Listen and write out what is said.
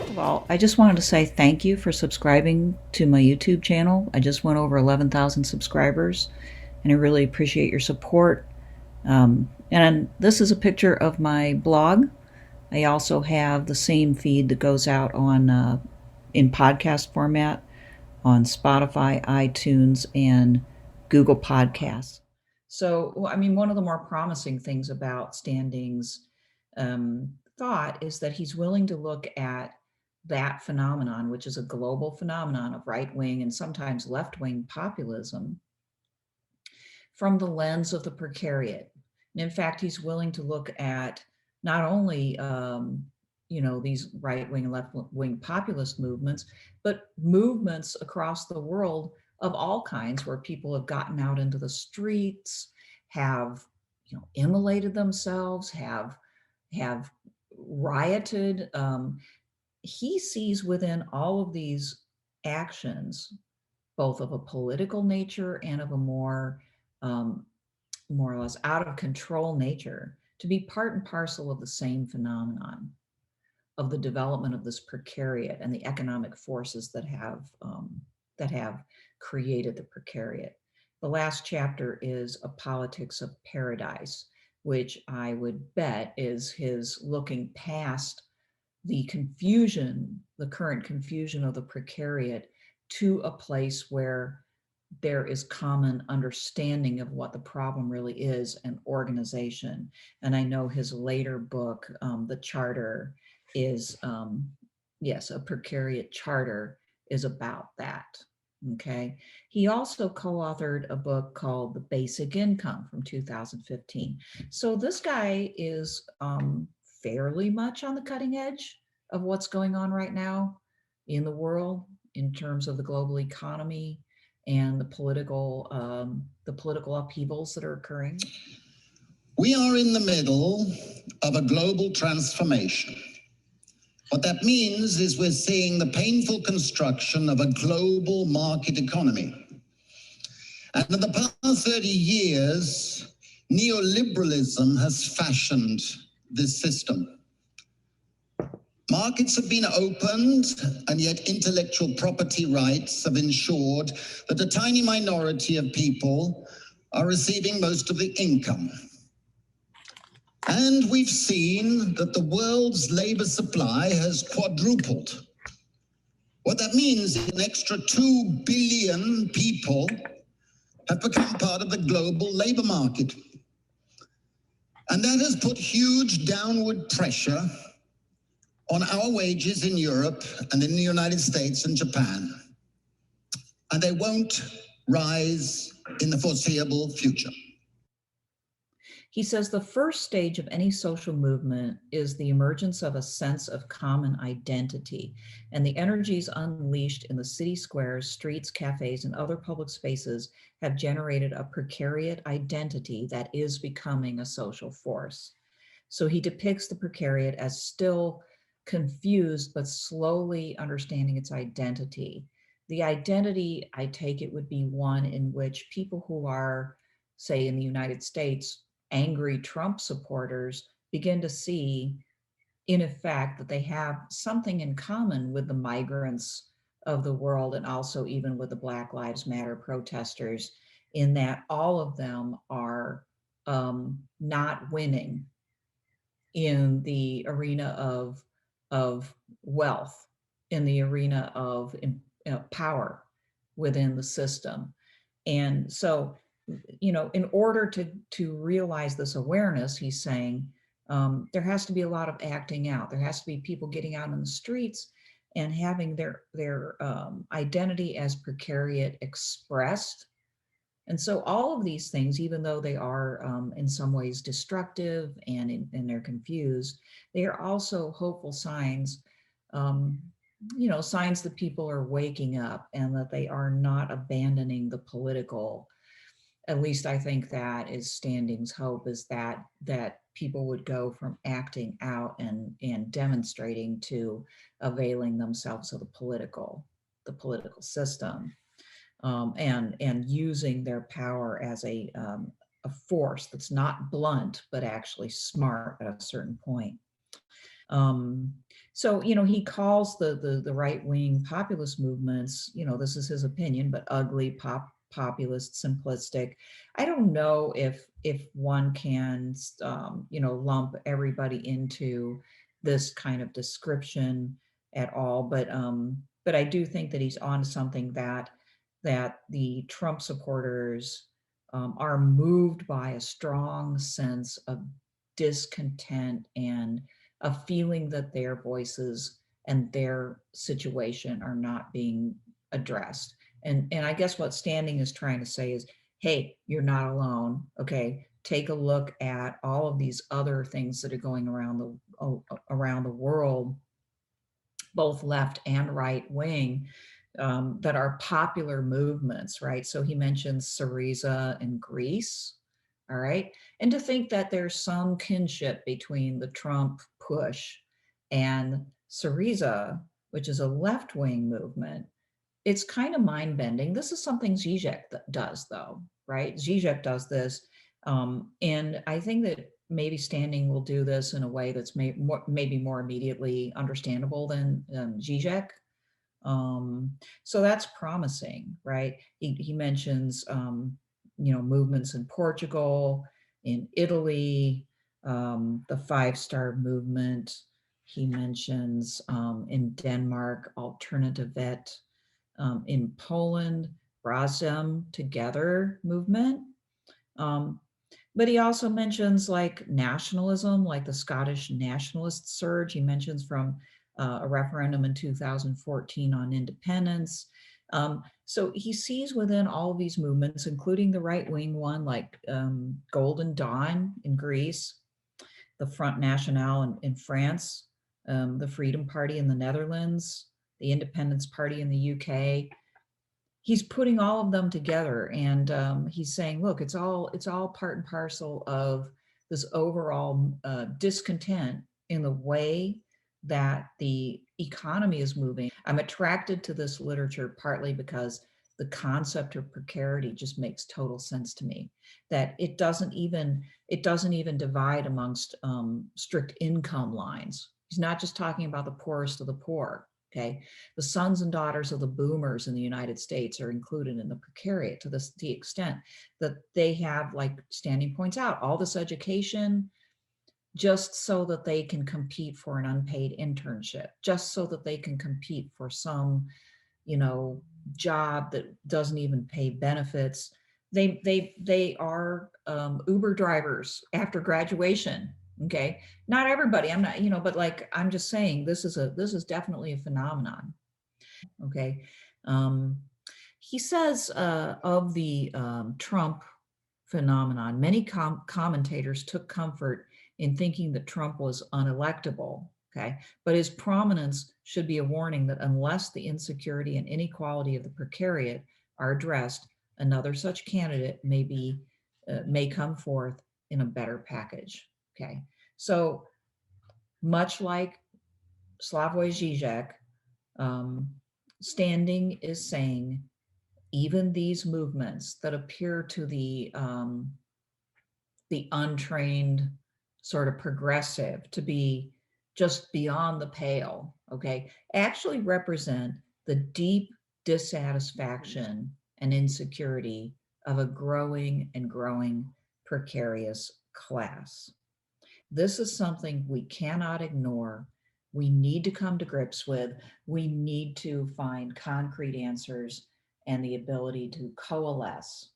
First of all, I just wanted to say thank you for subscribing to my YouTube channel. I just went over 11,000 subscribers, and I really appreciate your support. And this is a picture of my blog. I also have the same feed that goes out on in podcast format on Spotify, iTunes, and Google Podcasts. So, well, I mean, one of the more promising things about Standing's thought is that he's willing to look at that phenomenon, which is a global phenomenon of right wing and sometimes left wing populism, from the lens of the precariat. And in fact, he's willing to look at not only these right wing and left wing populist movements, but movements across the world of all kinds where people have gotten out into the streets, have immolated themselves, have rioted. He sees within all of these actions, both of a political nature and of a um, more or less out of control nature, to be part and parcel of the same phenomenon of the development of this precariat and the economic forces that have created the precariat. The last chapter is A Politics of Paradise, which I would bet is his looking past the confusion, the current confusion of the precariat, to a place where there is common understanding of what the problem really is and organization. And I know his later book, The Charter, is, yes, a precariat charter is about that. Okay. He also co authored a book called The Basic Income from 2015. So this guy is fairly much on the cutting edge of what's going on right now in the world in terms of the global economy and the political upheavals that are occurring. We are in the middle of a global transformation. What that means is we're seeing the painful construction of a global market economy. And in the past 30 years, neoliberalism has fashioned this system. Markets have been opened, and yet intellectual property rights have ensured that a tiny minority of people are receiving most of the income. And we've seen that the world's labor supply has quadrupled. What that means is an extra 2 billion people have become part of the global labor market. And that has put huge downward pressure on our wages in Europe and in the United States and Japan. And they won't rise in the foreseeable future. He says the first stage of any social movement is the emergence of a sense of common identity, and the energies unleashed in the city squares, streets, cafes, and other public spaces have generated a precariat identity that is becoming a social force. So he depicts the precariat as still confused, but slowly understanding its identity. The identity, I take it, would be one in which people who are, say, in the United States, angry Trump supporters begin to see, in effect, that they have something in common with the migrants of the world and also even with the Black Lives Matter protesters, in that all of them are not winning in the arena of wealth, in the arena of power within the system. And so, in order to realize this awareness, he's saying there has to be a lot of acting out. There has to be people getting out in the streets and having their identity as precariat expressed. And so all of these things, even though they are in some ways destructive and they're confused, they are also hopeful signs, um, signs that people are waking up and that they are not abandoning the political. At least I think that is Standing's hope, is that people would go from acting out and demonstrating to availing themselves of the political system, and using their power as a force that's not blunt but actually smart at a certain point. Um, so, he calls the right wing populist movements, this is his opinion, but ugly, populist, simplistic. I don't know if one can, lump everybody into this kind of description at all, but I do think that he's on something, that the Trump supporters are moved by a strong sense of discontent and a feeling that their voices and their situation are not being addressed. And I guess what Standing is trying to say is, hey, you're not alone. Okay, take a look at all of these other things that are going around the world, both left and right wing, that are popular movements, right? So he mentions Syriza in Greece, all right? And to think that there's some kinship between the Trump push and Syriza, which is a left wing movement, it's kind of mind bending. This is something Zizek does, though, right? Zizek does this. And I think that maybe Standing will do this in a way that's maybe more immediately understandable than Zizek. So that's promising, right? He mentions, movements in Portugal, in Italy, the Five-Star Movement. He mentions in Denmark, Alternativet, in Poland, Razem Together movement. Um, but he also mentions like nationalism, like the Scottish nationalist surge. He mentions from a referendum in 2014 on independence. So he sees within all of these movements, including the right wing one, like Golden Dawn in Greece, the Front National in France, the Freedom Party in the Netherlands, the Independence Party in the UK. He's putting all of them together, and he's saying, look, it's all part and parcel of this overall discontent in the way that the economy is moving. I'm attracted to this literature partly because the concept of precarity just makes total sense to me, that it doesn't even divide amongst strict income lines. He's not just talking about the poorest of the poor. Okay, the sons and daughters of the boomers in the United States are included in the precariat to the extent that they have, like Standing points out, all this education just so that they can compete for an unpaid internship, just so that they can compete for some, job that doesn't even pay benefits. They are Uber drivers after graduation. Okay, not everybody. I'm not, but like I'm just saying, this is definitely a phenomenon. Okay, um, he says of the Trump phenomenon, many commentators took comfort in thinking that Trump was unelectable. Okay, but his prominence should be a warning that unless the insecurity and inequality of the precariat are addressed, another such candidate may come forth in a better package. Okay, so much like Slavoj Žižek, um, Standing is saying even these movements that appear to the untrained sort of progressive to be just beyond the pale, okay, actually represent the deep dissatisfaction and insecurity of a growing and growing precarious class. This is something we cannot ignore. We need to come to grips with. We need to find concrete answers and the ability to coalesce